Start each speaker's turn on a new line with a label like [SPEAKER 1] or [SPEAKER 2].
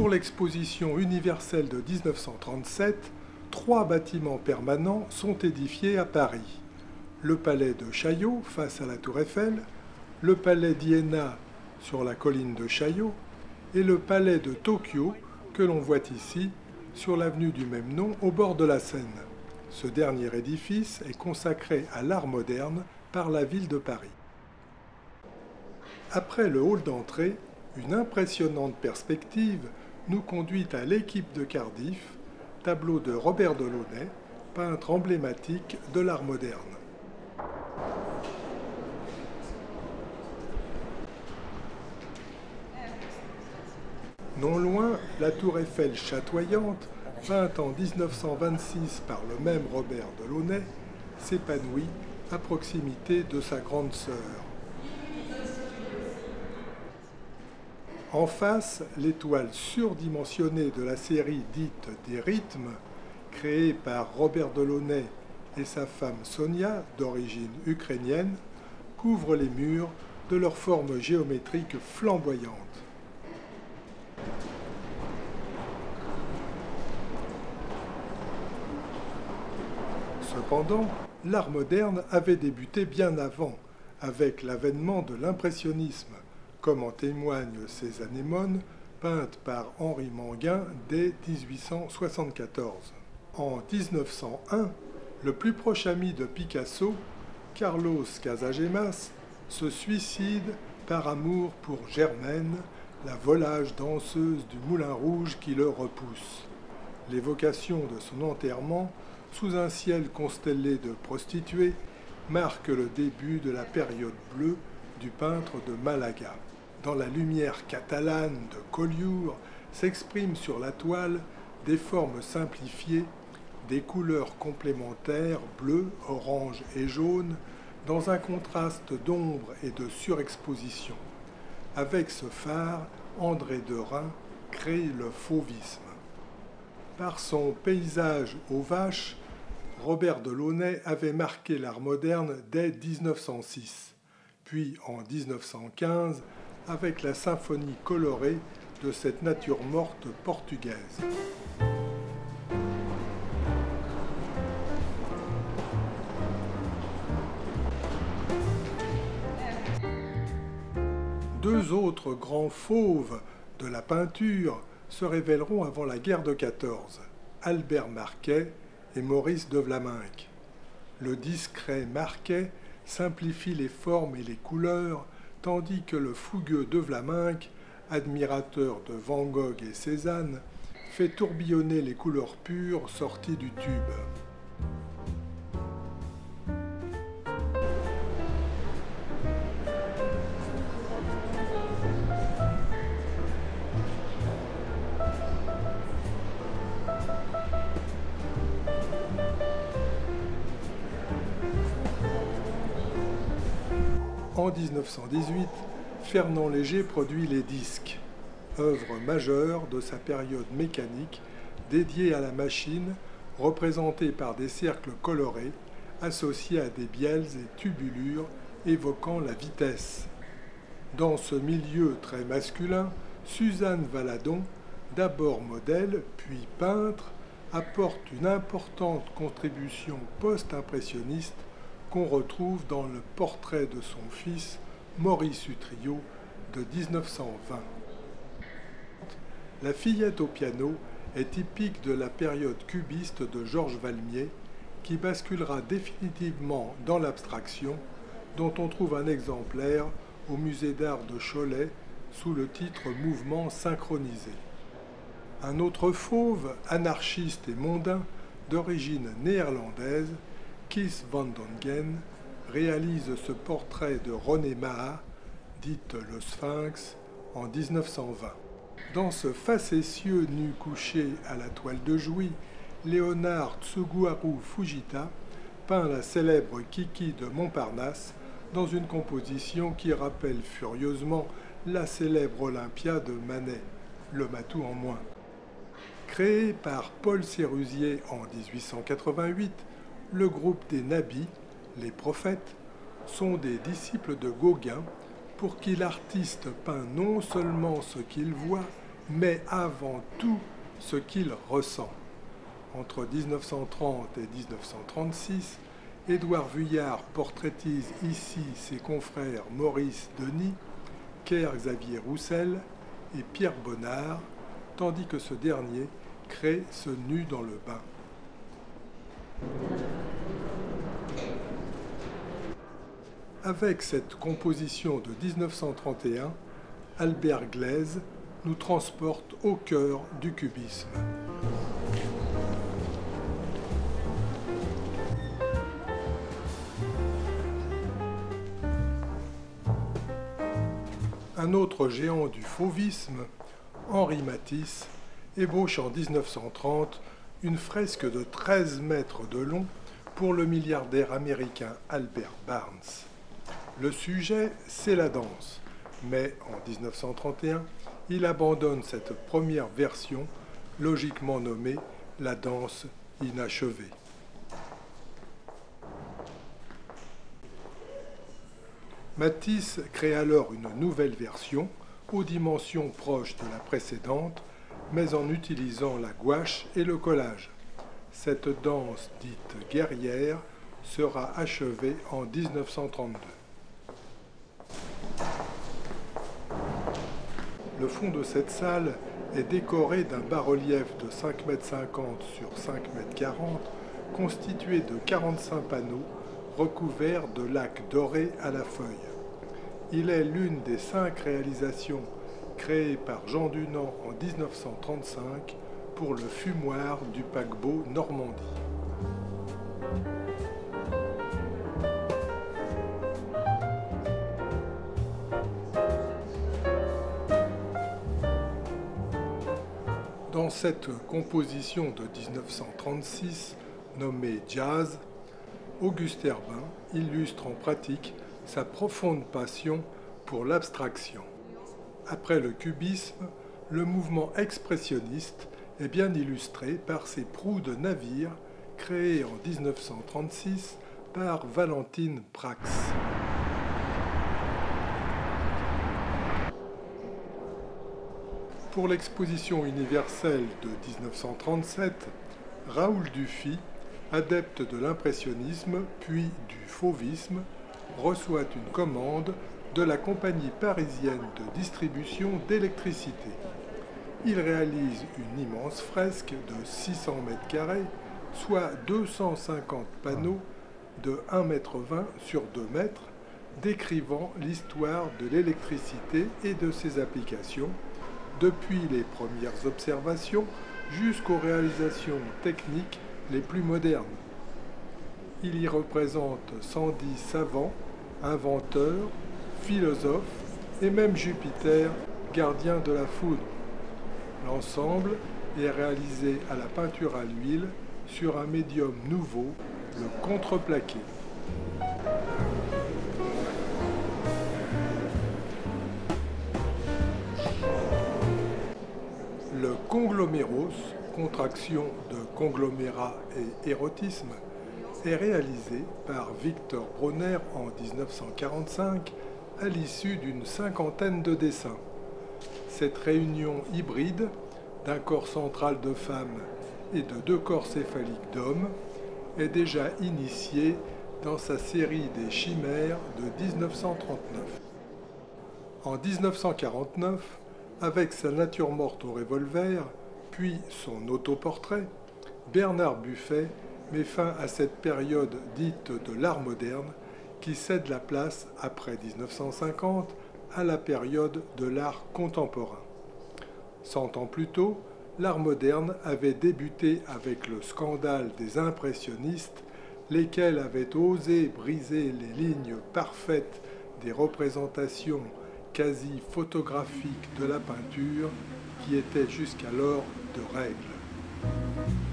[SPEAKER 1] Pour l'exposition universelle de 1937, 3 bâtiments permanents sont édifiés à Paris. Le palais de Chaillot face à la Tour Eiffel, le palais d'Iéna sur la colline de Chaillot et le palais de Tokyo que l'on voit ici sur l'avenue du même nom au bord de la Seine. Ce dernier édifice est consacré à l'art moderne par la ville de Paris. Après le hall d'entrée, une impressionnante perspective nous conduit à l'Équipe de Cardiff, tableau de Robert Delaunay, peintre emblématique de l'art moderne. Non loin, la tour Eiffel chatoyante, peinte en 1926 par le même Robert Delaunay, s'épanouit à proximité de sa grande sœur. En face, l'étoile surdimensionnée de la série dite des rythmes, créée par Robert Delaunay et sa femme Sonia, d'origine ukrainienne, couvre les murs de leur forme géométrique flamboyante. Cependant, l'art moderne avait débuté bien avant, avec l'avènement de l'impressionnisme, comme en témoignent ces anémones peintes par Henri Manguin dès 1874. En 1901, le plus proche ami de Picasso, Carlos Casagemas, se suicide par amour pour Germaine, la volage danseuse du Moulin Rouge qui le repousse. L'évocation de son enterrement, sous un ciel constellé de prostituées, marque le début de la période bleue du peintre de Malaga. Dans la lumière catalane de Collioure s'expriment sur la toile des formes simplifiées, des couleurs complémentaires bleu, orange et jaune, dans un contraste d'ombre et de surexposition. Avec ce phare, André Derain crée le fauvisme. Par son paysage aux vaches, Robert Delaunay avait marqué l'art moderne dès 1906, puis en 1915 avec la symphonie colorée de cette nature morte portugaise. Deux autres grands fauves de la peinture se révéleront avant la guerre de 14, Albert Marquet et Maurice de Vlaminck. Le discret Marquet simplifie les formes et les couleurs, tandis que le fougueux de Vlaminck, admirateur de Van Gogh et Cézanne, fait tourbillonner les couleurs pures sorties du tube. En 1918, Fernand Léger produit les disques, œuvre majeure de sa période mécanique dédiée à la machine, représentée par des cercles colorés associés à des bielles et tubulures évoquant la vitesse. Dans ce milieu très masculin, Suzanne Valadon, d'abord modèle puis peintre, apporte une importante contribution post-impressionniste qu'on retrouve dans le portrait de son fils, Maurice Utrillo, de 1920. La fillette au piano est typique de la période cubiste de Georges Valmier, qui basculera définitivement dans l'abstraction, dont on trouve un exemplaire au musée d'art de Cholet sous le titre Mouvement synchronisé. Un autre fauve, anarchiste et mondain, d'origine néerlandaise, Kees van Dongen, réalise ce portrait de René Maat, dite le Sphinx, en 1920. Dans ce facétieux nu couché à la toile de Jouy, Léonard Tsuguharu Fujita peint la célèbre Kiki de Montparnasse dans une composition qui rappelle furieusement la célèbre Olympia de Manet, le matou en moins. Créé par Paul Sérusier en 1888, le groupe des Nabis, les prophètes, sont des disciples de Gauguin pour qui l'artiste peint non seulement ce qu'il voit, mais avant tout ce qu'il ressent. Entre 1930 et 1936, Édouard Vuillard portraitise ici ses confrères Maurice Denis, Pierre-Xavier Roussel et Pierre Bonnard, tandis que ce dernier crée ce nu dans le bain. Avec cette composition de 1931, Albert Glaise nous transporte au cœur du cubisme. Un autre géant du fauvisme, Henri Matisse, ébauche en 1930 une fresque de 13 mètres de long pour le milliardaire américain Albert Barnes. Le sujet, c'est la danse, mais en 1931, il abandonne cette première version, logiquement nommée la danse inachevée. Matisse crée alors une nouvelle version, aux dimensions proches de la précédente, mais en utilisant la gouache et le collage. Cette danse dite guerrière sera achevée en 1932. Le fond de cette salle est décoré d'un bas-relief de 5,50 m sur 5,40 m, constitué de 45 panneaux recouverts de laque doré à la feuille. Il est l'une des 5 réalisations créées par Jean Dunand en 1935 pour le fumoir du paquebot Normandie. Dans cette composition de 1936, nommée Jazz, Auguste Herbin illustre en pratique sa profonde passion pour l'abstraction. Après le cubisme, le mouvement expressionniste est bien illustré par ses proues de navires créées en 1936 par Valentine Prax. Pour l'exposition universelle de 1937, Raoul Dufy, adepte de l'impressionnisme puis du fauvisme, reçoit une commande de la compagnie parisienne de distribution d'électricité. Il réalise une immense fresque de 600 m², soit 250 panneaux de 1,20 m sur 2 m, décrivant l'histoire de l'électricité et de ses applications, depuis les premières observations jusqu'aux réalisations techniques les plus modernes. Il y représente 110 savants, inventeurs, philosophes et même Jupiter, gardien de la foudre. L'ensemble est réalisé à la peinture à l'huile sur un médium nouveau, le contreplaqué. Le congloméros, contraction de conglomérat et érotisme, est réalisé par Victor Bronner en 1945 à l'issue d'une 50aine de dessins. Cette réunion hybride d'un corps central de femme et de 2 corps céphaliques d'hommes est déjà initiée dans sa série des chimères de 1939. En 1949, avec sa nature morte au revolver, puis son autoportrait, Bernard Buffet met fin à cette période dite de l'art moderne qui cède la place, après 1950, à la période de l'art contemporain. 100 ans plus tôt, l'art moderne avait débuté avec le scandale des impressionnistes, lesquels avaient osé briser les lignes parfaites des représentations quasi photographiques de la peinture qui étaient jusqu'alors de règle.